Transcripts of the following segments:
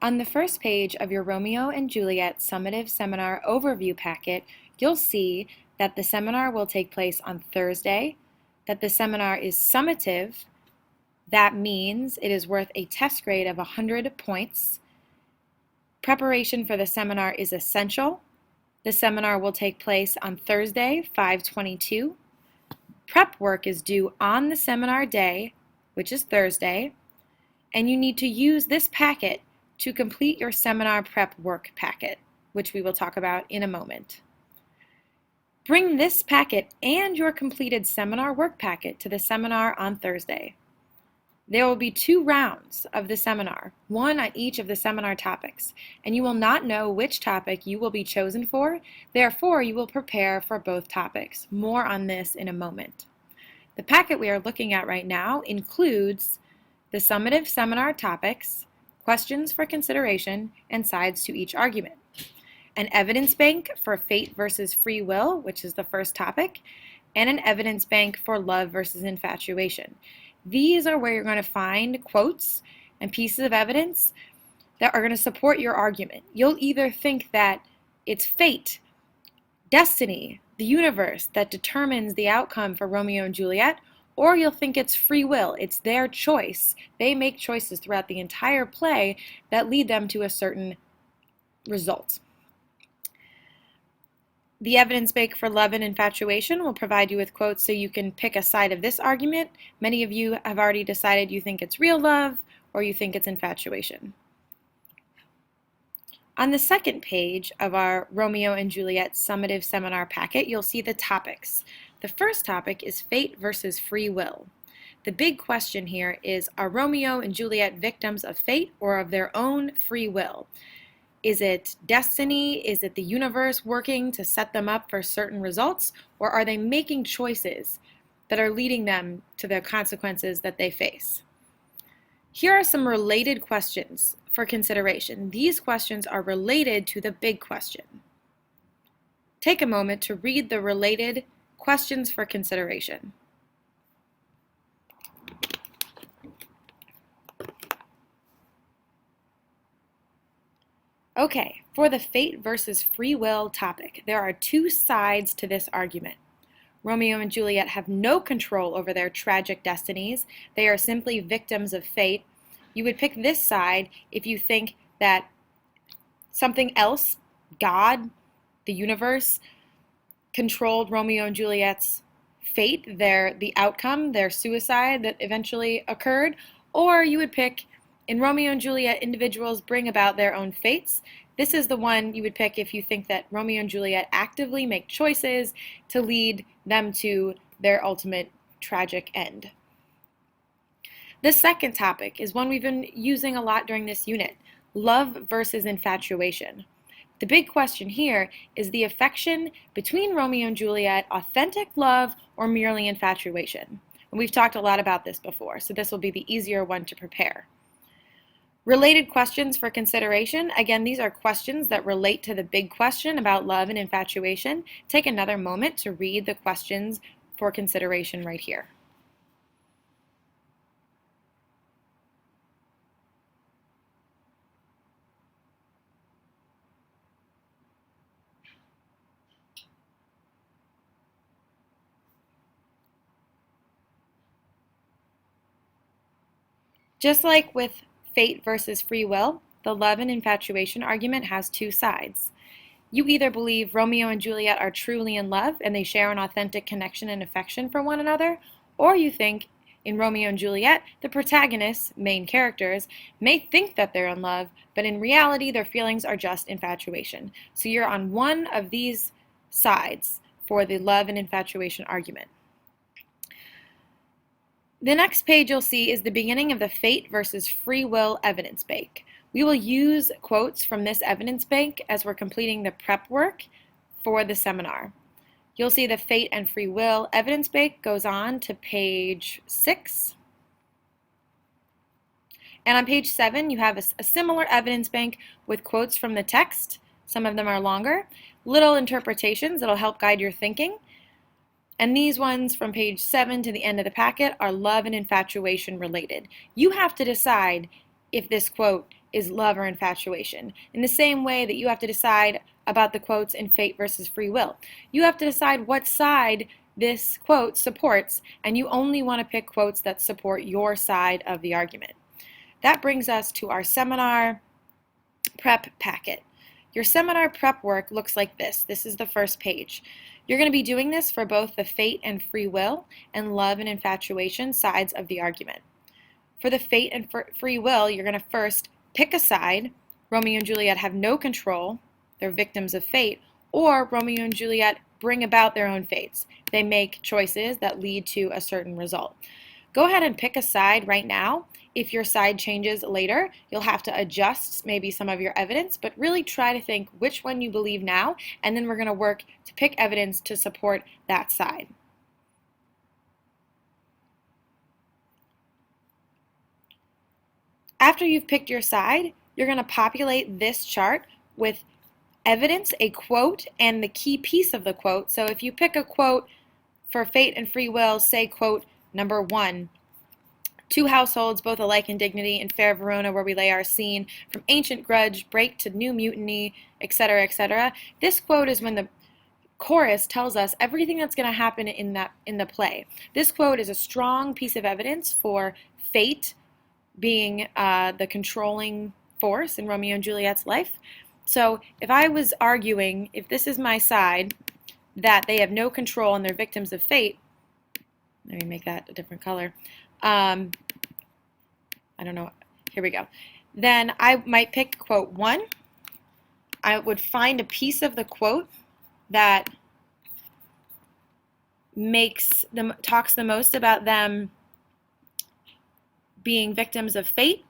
On the first page of your Romeo and Juliet Summative Seminar Overview packet, you'll see that the seminar will take place on Thursday, that the seminar is summative. That means it is worth a test grade of 100 points. Preparation for the seminar is essential. The seminar will take place on Thursday, 5/22. Prep work is due on the seminar day, which is Thursday, and you need to use this packet to complete your seminar prep work packet, which we will talk about in a moment. Bring this packet and your completed seminar work packet to the seminar on Thursday. There will be 2 rounds of the seminar, one on each of the seminar topics, and you will not know which topic you will be chosen for. Therefore, you will prepare for both topics. More on this in a moment. The packet we are looking at right now includes the summative seminar topics, questions for consideration, and sides to each argument. An evidence bank for fate versus free will, which is the first topic, and an evidence bank for love versus infatuation. These are where you're going to find quotes and pieces of evidence that are going to support your argument. You'll either think that it's fate, destiny, the universe that determines the outcome for Romeo and Juliet, or you'll think it's free will. It's their choice. They make choices throughout the entire play that lead them to a certain result. The evidence bank for love and infatuation will provide you with quotes so you can pick a side of this argument. Many of you have already decided you think it's real love or you think it's infatuation. On the second page of our Romeo and Juliet summative seminar packet, you'll see the topics. The first topic is fate versus free will. The big question here is, are Romeo and Juliet victims of fate or of their own free will? Is it destiny? Is it the universe working to set them up for certain results? Or are they making choices that are leading them to the consequences that they face? Here are some related questions for consideration. These questions are related to the big question. Take a moment to read the related questions for consideration. Okay, for the fate versus free will topic, there are 2 sides to this argument. Romeo and Juliet have no control over their tragic destinies. They are simply victims of fate. You would pick this side if you think that something else, God, the universe, controlled Romeo and Juliet's fate, the outcome, their suicide that eventually occurred, or you would pick in Romeo and Juliet, individuals bring about their own fates. This is the one you would pick if you think that Romeo and Juliet actively make choices to lead them to their ultimate tragic end. The second topic is one we've been using a lot during this unit, love versus infatuation. The big question here is the affection between Romeo and Juliet authentic love or merely infatuation? And we've talked a lot about this before, so this will be the easier one to prepare. Related questions for consideration. Again, these are questions that relate to the big question about love and infatuation. Take another moment to read the questions for consideration right here. Just like with fate versus free will, the love and infatuation argument has 2 sides. You either believe Romeo and Juliet are truly in love and they share an authentic connection and affection for one another, or you think in Romeo and Juliet, the protagonists, main characters, may think that they're in love, but in reality their feelings are just infatuation. So you're on one of these sides for the love and infatuation argument. The next page you'll see is the beginning of the fate versus free will evidence bank. We will use quotes from this evidence bank as we're completing the prep work for the seminar. You'll see the fate and free will evidence bank goes on to page 6. And on page 7 you have a similar evidence bank with quotes from the text. Some of them are longer. Little interpretations that'll help guide your thinking. And these ones from page 7 to the end of the packet are love and infatuation related. You have to decide if this quote is love or infatuation. In the same way that you have to decide about the quotes in Fate versus Free Will. You have to decide what side this quote supports, and you only want to pick quotes that support your side of the argument. That brings us to our seminar prep packet. Your seminar prep work looks like this. This is the first page. You're going to be doing this for both the fate and free will and love and infatuation sides of the argument. For the fate and free will, you're going to first pick a side. Romeo and Juliet have no control. They're victims of fate. Or Romeo and Juliet bring about their own fates. They make choices that lead to a certain result. Go ahead and pick a side right now. If your side changes later, you'll have to adjust maybe some of your evidence, but really try to think which one you believe now, and then we're going to work to pick evidence to support that side. After you've picked your side, you're going to populate this chart with evidence, a quote, and the key piece of the quote. So if you pick a quote for fate and free will, say quote number 1, "Two households, both alike in dignity, in fair Verona where we lay our scene, from ancient grudge, break to new mutiny," etc., etc. This quote is when the chorus tells us everything that's going to happen in the play. This quote is a strong piece of evidence for fate being the controlling force in Romeo and Juliet's life. So if I was arguing, if this is my side, that they have no control and they're victims of fate, let me make that a different color. I don't know. Here we go. Then I might pick quote 1. I would find a piece of the quote that talks the most about them being victims of fate.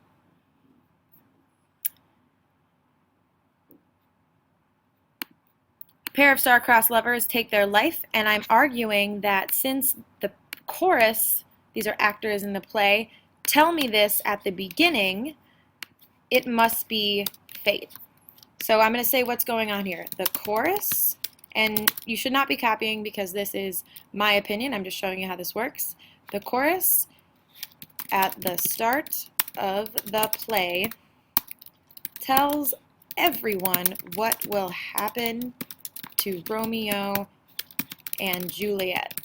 Pair of star-crossed lovers take their life, and I'm arguing that since the chorus, these are actors in the play, tell me this at the beginning, it must be fate. So I'm going to say what's going on here. The chorus, and you should not be copying because this is my opinion, I'm just showing you how this works. The chorus at the start of the play tells everyone what will happen to Romeo and Juliet.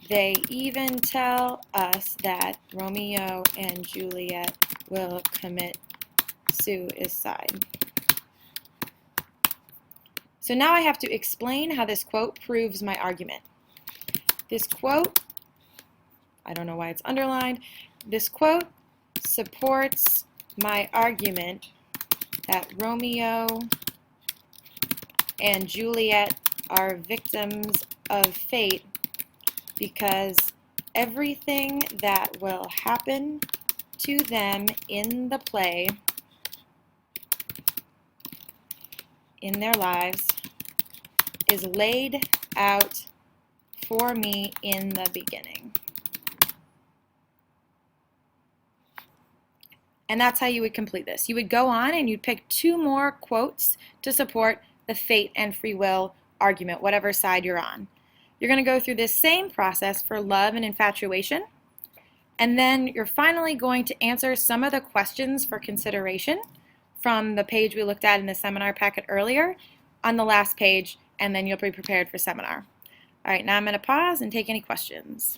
They even tell us that Romeo and Juliet will commit suicide. So now I have to explain how this quote proves my argument. This quote, I don't know why it's underlined, this quote supports my argument that Romeo and Juliet are victims of fate because everything that will happen to them in the play, in their lives, is laid out for me in the beginning. And that's how you would complete this. You would go on and you'd pick 2 more quotes to support the fate and free will argument, whatever side you're on. You're going to go through this same process for love and infatuation, and then you're finally going to answer some of the questions for consideration from the page we looked at in the seminar packet earlier on the last page, and then you'll be prepared for seminar. All right, now I'm going to pause and take any questions.